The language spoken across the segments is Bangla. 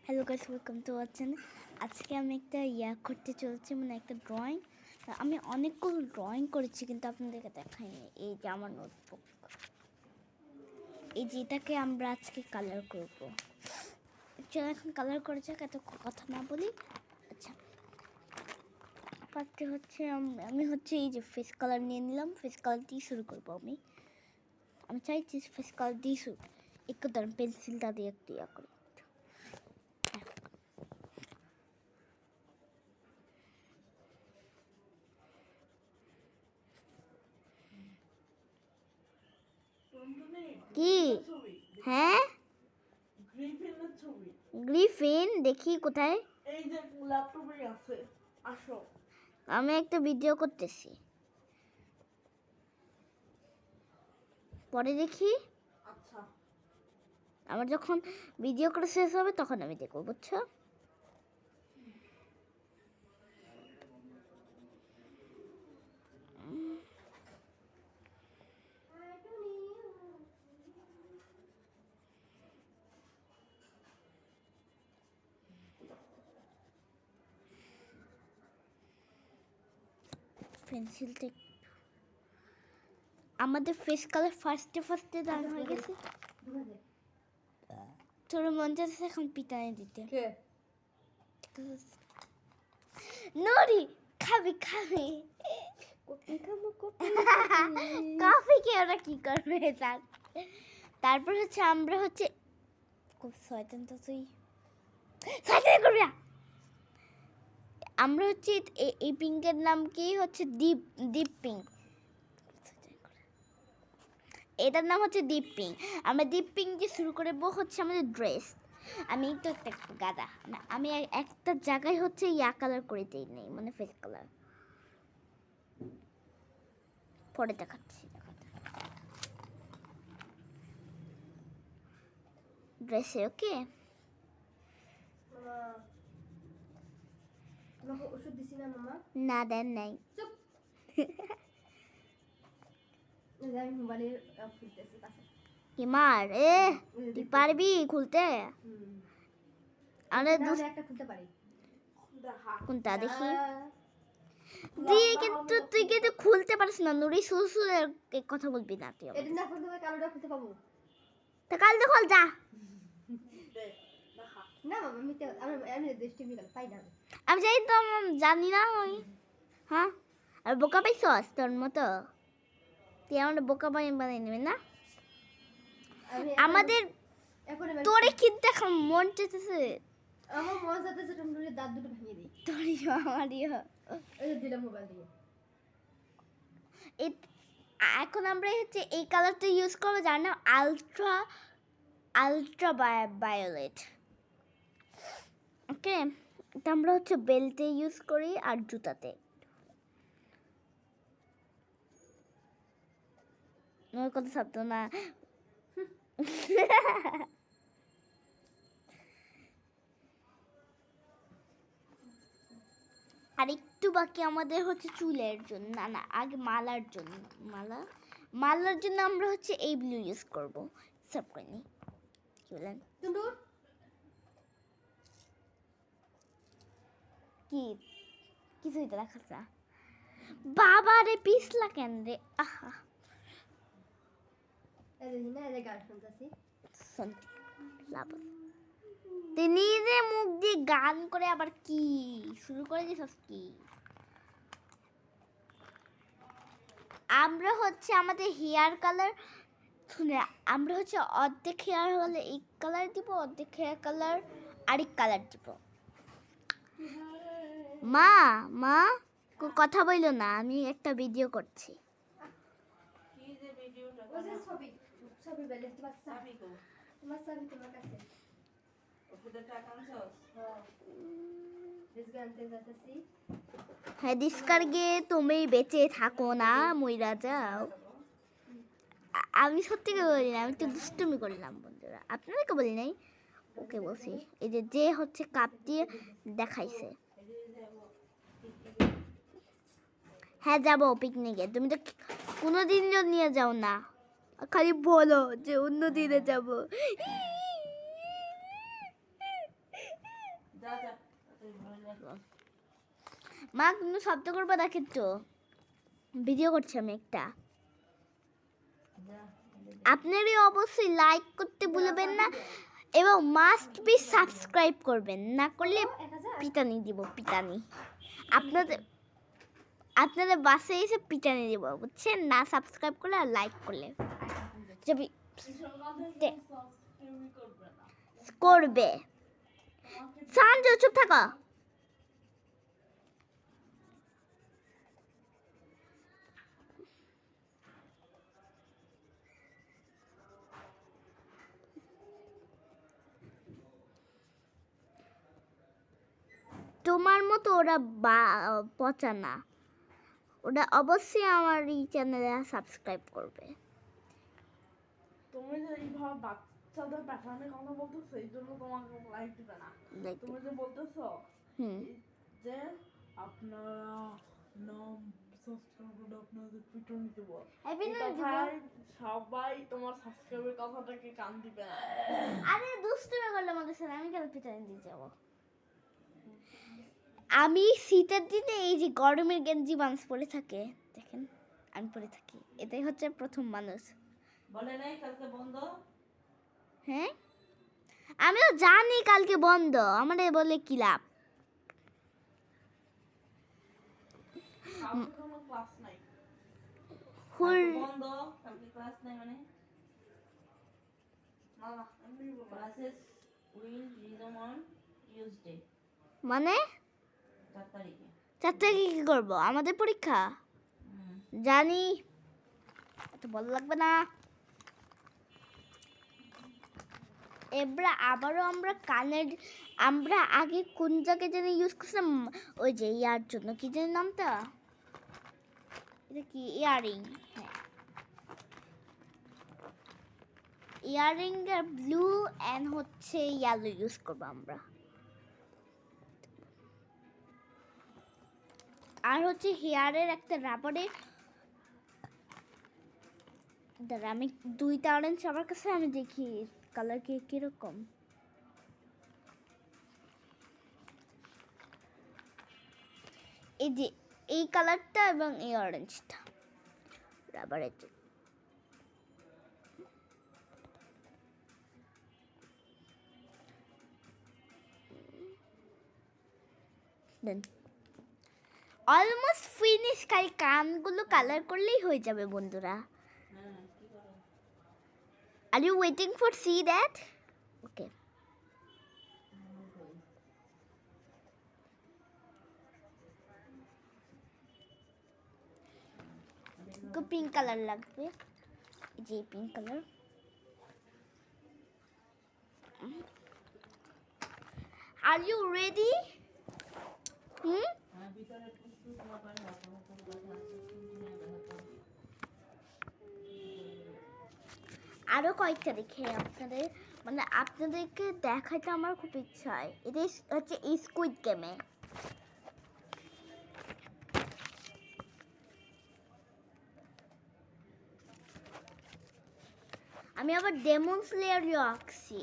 Hello guys, welcome to our channel. আজকে আমি একটা করতে চলেছি, মানে একটা ড্রয়িং। আমি অনেকগুলো ড্রয়িং করেছি কিন্তু আপনাদেরকে দেখাইনি। এই যে আমার নোটবুক, এই যে এটাকে আমরা আজকে কালার করব। চলো এখন কালার করা যাক, এত কথা না বলি। আচ্ছা, ফার্স্টে হচ্ছে আমি এই যে ফেস কালার নিয়ে নিলাম। ফেস কালার দিয়ে শুরু করবো। আমি চাইছি ফেস কালার দিয়ে শুরু, একটু ধরেন পেন্সিলটা দিয়ে একটু করি। কি? হ্যাঁ, গ্রিফিন দেখি কোথায়? এই যে ল্যাপটপে আছে, আসো। আমি একটা ভিডিও করতেছি, পরে দেখি। আচ্ছা, আমার যখন ভিডিও করে শেষ হবে তখন আমি দেখবো, বুঝছো? পেন্সিলটা আমাদের ফেস কালার ফার্স্টে দাঁড়ানো হয়ে গেছে। তোর মন যাচ্ছে এখন পিটানে দিতে। নরি খাবি কফি কে ওরা কি করবে? তারপর হচ্ছে আমরা হচ্ছে খুব শয়তান, তো তুই শয়তান করবি না। আমরা হচ্ছে এই পিঙ্কের নাম কি হচ্ছে দীপ পিঙ্ক। এটার নাম হচ্ছে দীপ পিঙ্ক। আমরা দীপ পিঙ্ক দিয়ে শুরু করবো হচ্ছে আমাদের ড্রেস। আমি তো একটা গাদা, আমি একটা জায়গায় হচ্ছে কালার করে দিই নেই, মানে ফেস কালার। পরে দেখাচ্ছি। ড্রেসে ওকে। ওষুধ দিছি না মামা? না, দেন নাই। চুপ। আমি মোবাইলে খুলতেছি কাছে। কি মার তুই পারবি খুলতে? আরে একটা খুলতে পারি। কোনটা দেখি? দিয়ে কিন্তু তুই কিন্তু খুলতে পারিস না। নুরি সুসুরের কথা বলবি না তুই। এটা না খুলতে পারি, কালোটা খুলতে পাবো। তা কাল তো খোল যা। না মামা, আমি দৃষ্টি বিকাল পাই না। আমি যাই তো, জানি না আমি। হ্যাঁ, আর বোকা পাইছস তোর মতো? তুই আমার বোকা বানিয়ে নেবে না আমাদের। তোরে কিন্তু এখন মন চেয়েছে। আমার মন চাইতেছে টুনটুনির দাঁত দুটো ভেঙে দিই। তোরই আমারইও। এই যে দিলাম মোবাইল দিয়ে। এখন আমরা হচ্ছে এই কালারটা ইউজ করবো, যার নাম আলট্রা ভায়োলেট। ওকে, এটা আমরা হচ্ছে বেল্টে ইউজ করি আর জুতাতে। আমার কথা শব্দ না। আর একটু বাকি আমাদের হচ্ছে চুলের জন্য। না, আগে মালার জন্য। মালার জন্য আমরা হচ্ছে এই ব্লু ইউজ করবো। সব করে নি, কি বলেন? কি কিছুই তো দেখাচ্ছে। বাবা রে, পিছলা কেন রে? আহা, তুই নিজে মুখ দিয়ে গান করে আবার কি শুরু করে দিছস কি? আমরা হচ্ছে আমাদের হেয়ার কালার শুনে, আমরা হচ্ছে অর্ধেক হেয়ার হলে এই কালার দিব, অর্ধেক হেয়ার কালার আরেক কালার দিব। মা কথা বইলো না, আমি একটা ভিডিও করছি। হ্যাঁ, ডিসকার গিয়ে তুমি বেঁচে থাকো না, মইরা যাও। আমি সত্যি করে বলি না, আমি তো দুষ্টুমি করলাম বন্ধুরা, আপনাদেরকে বলি নাই, ওকে বলছি। এই যে হচ্ছে কাপ দিয়ে দেখাইছে। হ্যাঁ, যাবো পিকনিকে। তুমি তো কোনোদিন নিয়ে যাও না, খালি বলো যে অন্য দিনে যাবো। মা কিন্তু শব্দ করবে দেখেন তো, ভিডিও করছি আমি একটা। আপনারই অবশ্যই লাইক করতে ভুলবেন না এবং মাস্ট বি সাবস্ক্রাইব করবেন, না করলে 1000 পিটানি দিব, পিটানি। আপনাদের আপনাদের বাসায় এসে পিটানি দিব, বুঝছেন? না সাবস্ক্রাইব করলে আর লাইক করলে যাবি করবে। সানজু চুপ থাকো। তোমার মতো ওরা পচা না, ওরা অবশ্যই আমার এই চ্যানেলে সাবস্ক্রাইব করবে। তুমি যে এইভাবে বাচ্চাদের প্যাটার্নে কথা বলতেছো এই জন্য তোমাকে লাইক দিবে না। Like তুমি যে বলতেছো হুম যে আপনারা নাম সাবস্ক্রাইব করে আপনাদের পিটন দিব, হ্যাপি নিউ কথায় সবাই তোমার সাবস্ক্রাইবের কথাটাকে কান দিবে না। আরে দুষ্টুমি করলে আমাদের সাথে, আমি কেন পিটানি দিয়ে যাব? আমি শীতের দিনে এই যে গরমের গেঞ্জি বান্স পরে থাকে, দেখেন আমি পরে থাকি, এটাই হচ্ছে প্রথম মানুষ। বলে নাই কালকে বন্ধ? হ্যাঁ আমিও জানি কালকে বন্ধ, আমাদের বলে কি লাভ? কালকে কোনো ক্লাস নাই। হুর বন্ধ, কালকে ক্লাস নাই মানে না না এমনি বলো। ক্লাসেস উইল রিজম অন টিউসডে মানে 4 তারিখে। 4 তারিখে কি করব? আমাদের পরীক্ষা জানি, এত বল লাগবে না। এবার আবারও আমরা আগে কোন জায়গায় যেন ইউজ করছিলাম, ওই যে ইয়ার জন্য কি যেন নামটা, এটা কি ইয়ারিং? হ্যাঁ ইয়ারিং এর ব্লু এন্ড হচ্ছে ইয়েলো ইউজ করব আমরা। আর হচ্ছে হেয়ারের একটা রাবারের, দাঁড়া আমি 2টা অরেঞ্জ আমার কাছে, আমি দেখি কালার কিরকম। এই যে এই কালারটা এবং এই অরেঞ্জটা রাবারের জন্য। দেন অলমোস্ট ফিনিশ, খালি কানগুলো কালার করলেই হয়ে যাবে বন্ধুরা। হ্যাঁ কি করো? Are you waiting for see that? Okay. Pink colour লাগবে, এই যে pink colour. Are you ready? হ্যাঁ ভিতরে পুষ্পু তোমার পারে হাতে হাতে কথা আছে তুমি দেখা করো। আরো কয়েকটা দেখে আপনাদেরকে দেখাতে আমার খুব ইচ্ছা হয়। এটা হচ্ছে স্কুইড গেমে। আমি আবার ডেমন স্লেয়ারও আঁকছি।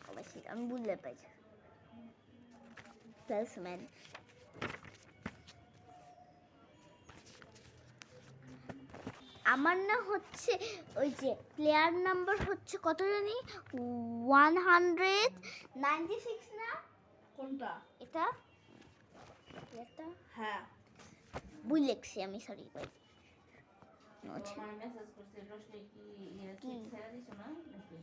অবশ্যই আমি বুঝতে পারছি সেলসম্যান। আমার না হচ্ছে ওই যে প্লেয়ার নাম্বার হচ্ছে কত জানি 196 না? কোনটা? এটা এটা হ্যাঁ ভুল লিখছি আমি, সরি ভাই। আমার মেসেজ করছে রোশনি কি কি? ছেড়ে দিছো না নাকি?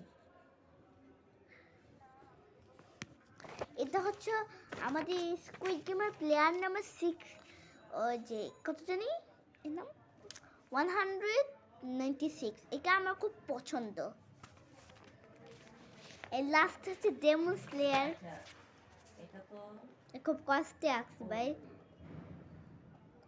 এটা হচ্ছে আমাদের স্কুইড গেমের প্লেয়ার নাম্বার 6, ওই যে কত জানি এর নাম 196। এটা আমার খুব পছন্দ। এর লাস্ট হচ্ছে ডেমন স্লেয়ার, আচ্ছা এটা তো খুব কষ্টে আঁকছি ভাই,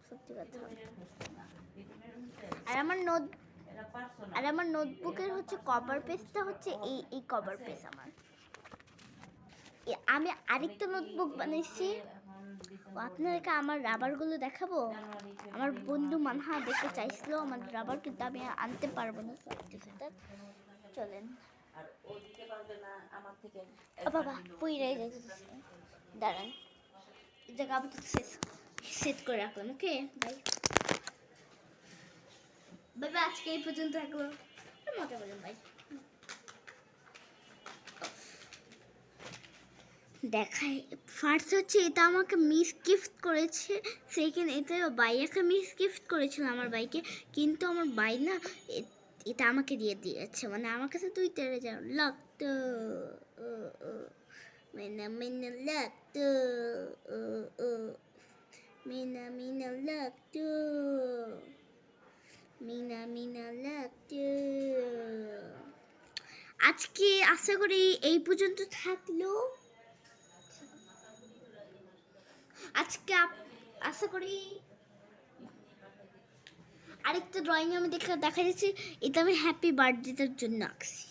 সত্যি কথা। এটা বুঝছো না ভিতরের মধ্যে আর আমার নোট এটা পার্সোনাল। আর আমার নোটবুকের হচ্ছে কভার পেজটা হচ্ছে এই কভার পেজ আমার। আমি আরেকটা নোটবুক বানাইছি, আপনাদেরকে আমার রাবারগুলো দেখাবো। আমার বন্ধু মানহা দেখতে চাইছিল আমার রাবার, কিন্তু আমি আনতে পারবো না। চলেন আর ও দিতে পারবে না আমার থেকে ও বাবা পুইরে দাঁড়ান এই জায়গা আবার সেট করে রাখলাম ওকে বাই বাই বাই আজকে এই পর্যন্ত থাকলো মজা করলাম বাই দেখাই ফার্স্ট হচ্ছে এটা আমাকে মিস গিফট করেছে সেকেন্ড এটা বাইয়াকে মিস গিফট করেছিল আমার বাইকে কিন্তু আমার বাই না এটা আমাকে দিয়ে দিয়েছে মানে আমার কাছে তুই তেড়ে যাও লাগতো মিনা মিনা লাগতো মিনা মিনা লাগতো মিনা মিনা লাগতো আজকে আশা করি এই পর্যন্ত থাকলো আজকে আশা করি আরেকটা ড্রয়িং আমি দেখা যাচ্ছে এটা আমি হ্যাপি বার্থডেটার জন্য আঁকছি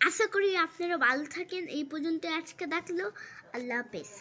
আশা করি আপনারা ভালো থাকেন এই পর্যন্ত আজকে দেখলো আল্লাহ হাফেজ